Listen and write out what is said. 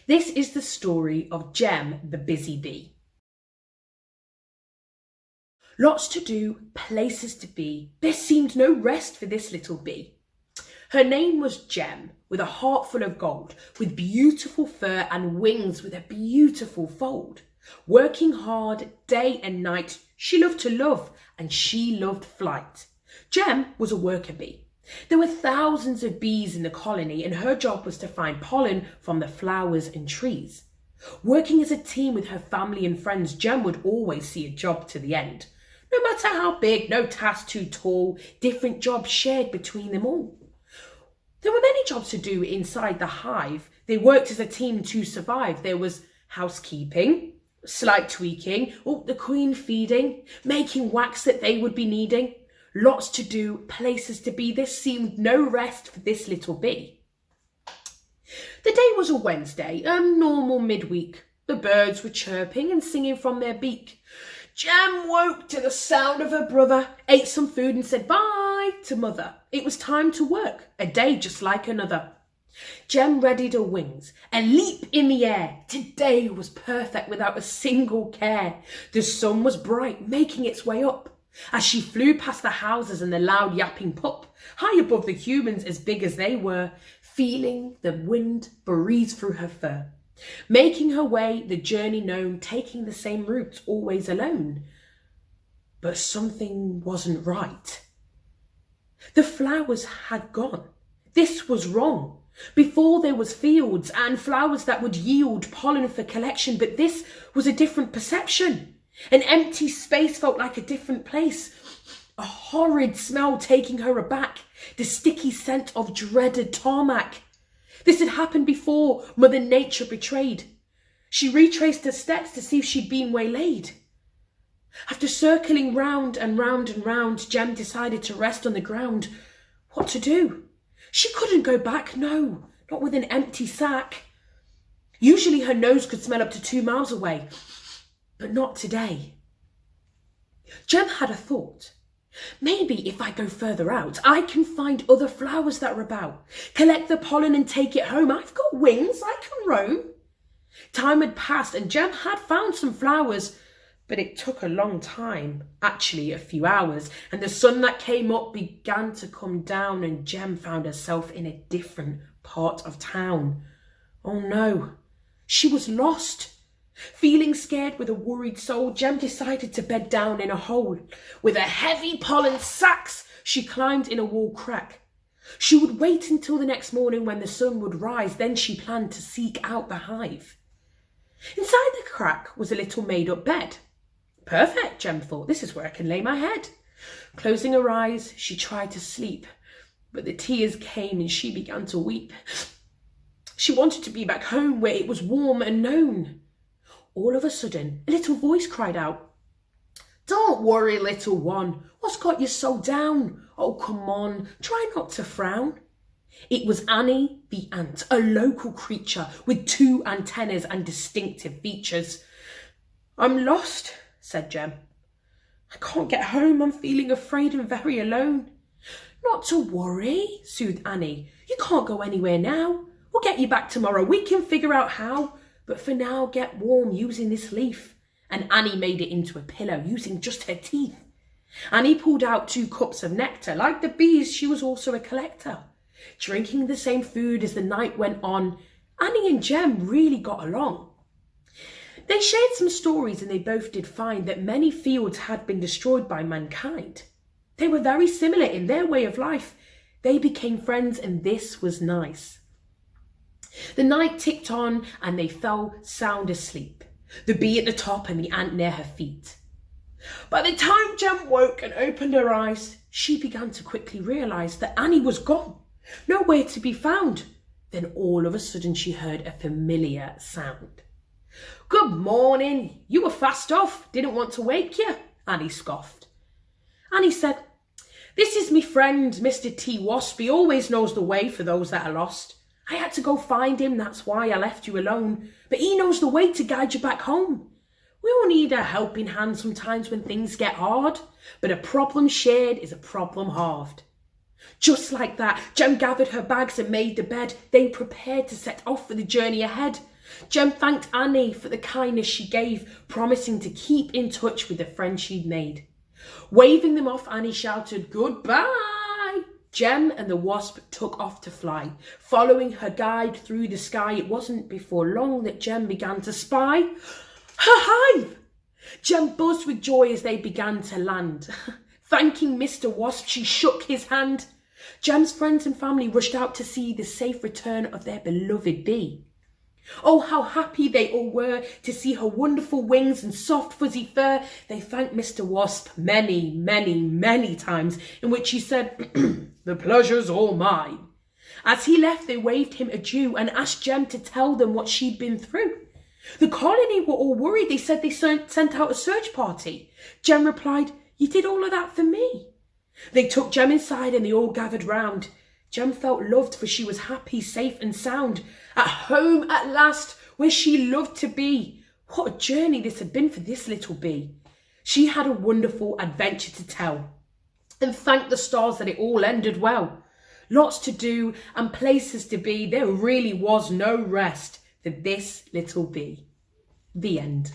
This is the story of Jem the busy bee. Lots to do, places to be. There seemed no rest for this little bee. Her name was Jem, with a heart full of gold, with beautiful fur and wings with a beautiful fold. Working hard day and night, she loved to love, and she loved flight. Jem was a worker bee. There were thousands of bees in the colony, and her job was to find pollen from the flowers and trees. Working as a team with her family and friends, Jem would always see a job to the end. No matter how big, no task too tall, different jobs shared between them all. There were many jobs to do inside the hive. They worked as a team to survive. There was housekeeping, slight tweaking, the queen feeding, making wax that they would be needing. Lots to do, places to be. There seemed no rest for this little bee. The day was a Wednesday, a normal midweek. The birds were chirping and singing from their beak. Jem woke to the sound of her brother, ate some food and said bye to mother. It was time to work, a day just like another. Jem readied her wings, a leap in the air. Today was perfect without a single care. The sun was bright, making its way up. As she flew past the houses and the loud yapping pup, high above the humans as big as they were, feeling the wind breeze through her fur. Making her way, the journey known, taking the same route, always alone. But something wasn't right. The flowers had gone. This was wrong. Before there was fields and flowers that would yield pollen for collection, but this was a different perception. An empty space felt like a different place. A horrid smell taking her aback, the sticky scent of dreaded tarmac. This had happened before, Mother Nature betrayed. She retraced her steps to see if she'd been waylaid. After circling round and round and round, Jem decided to rest on the ground. What to do? She couldn't go back, no, not with an empty sack. Usually her nose could smell up to 2 miles away, but not today. Jem had a thought. Maybe if I go further out, I can find other flowers that are about, collect the pollen and take it home. I've got wings, I can roam. Time had passed and Jem had found some flowers, but it took a long time, actually a few hours, and the sun that came up began to come down and Jem found herself in a different part of town. Oh no, she was lost. Feeling scared with a worried soul, Jem decided to bed down in a hole. With a heavy pollen sacks, she climbed in a wall crack. She would wait until the next morning when the sun would rise, then she planned to seek out the hive. Inside the crack was a little made-up bed. Perfect, Jem thought, this is where I can lay my head. Closing her eyes, she tried to sleep, but the tears came and she began to weep. She wanted to be back home where it was warm and known. All of a sudden, a little voice cried out, "Don't worry, little one. What's got you so down? Oh, come on, try not to frown." It was Annie the ant, a local creature with 2 antennas and distinctive features. "I'm lost," said Jem. "I can't get home. I'm feeling afraid and very alone." "Not to worry," soothed Annie. "You can't go anywhere now. We'll get you back tomorrow. We can figure out how. But for now, get warm using this leaf." And Annie made it into a pillow using just her teeth. Annie pulled out 2 cups of nectar. Like the bees, she was also a collector. Drinking the same food as the night went on, Annie and Jem really got along. They shared some stories and they both did find that many fields had been destroyed by mankind. They were very similar in their way of life. They became friends and this was nice. The night ticked on and they fell sound asleep, the bee at the top and the ant near her feet. By the time Jem woke and opened her eyes, she began to quickly realise that Annie was gone, nowhere to be found. Then all of a sudden she heard a familiar sound. "Good morning, you were fast off, didn't want to wake you," Annie scoffed. Annie said, "This is me friend, Mr. T. Wasp. He always knows the way for those that are lost. I had to go find him, that's why I left you alone. But he knows the way to guide you back home. We all need a helping hand sometimes when things get hard, but a problem shared is a problem halved." Just like that, Jem gathered her bags and made the bed. They prepared to set off for the journey ahead. Jem thanked Annie for the kindness she gave, promising to keep in touch with the friends she'd made. Waving them off, Annie shouted, "Goodbye!" Jem and the wasp took off to fly. Following her guide through the sky, it wasn't before long that Jem began to spy her hive. Jem buzzed with joy as they began to land. Thanking Mr. Wasp, she shook his hand. Jem's friends and family rushed out to see the safe return of their beloved bee. Oh, how happy they all were to see her wonderful wings and soft fuzzy fur. They thanked Mr. Wasp many, many, many times, in which he said, "The pleasure's all mine." As he left, they waved him adieu and asked Jem to tell them what she'd been through. The colony were all worried. They said they sent out a search party. Jem replied, "You did all of that for me." They took Jem inside and they all gathered round. Jem felt loved, for she was happy, safe and sound, at home at last, where she loved to be. What a journey this had been for this little bee. She had a wonderful adventure to tell, and thank the stars that it all ended well. Lots to do and places to be. There really was no rest for this little bee. The end.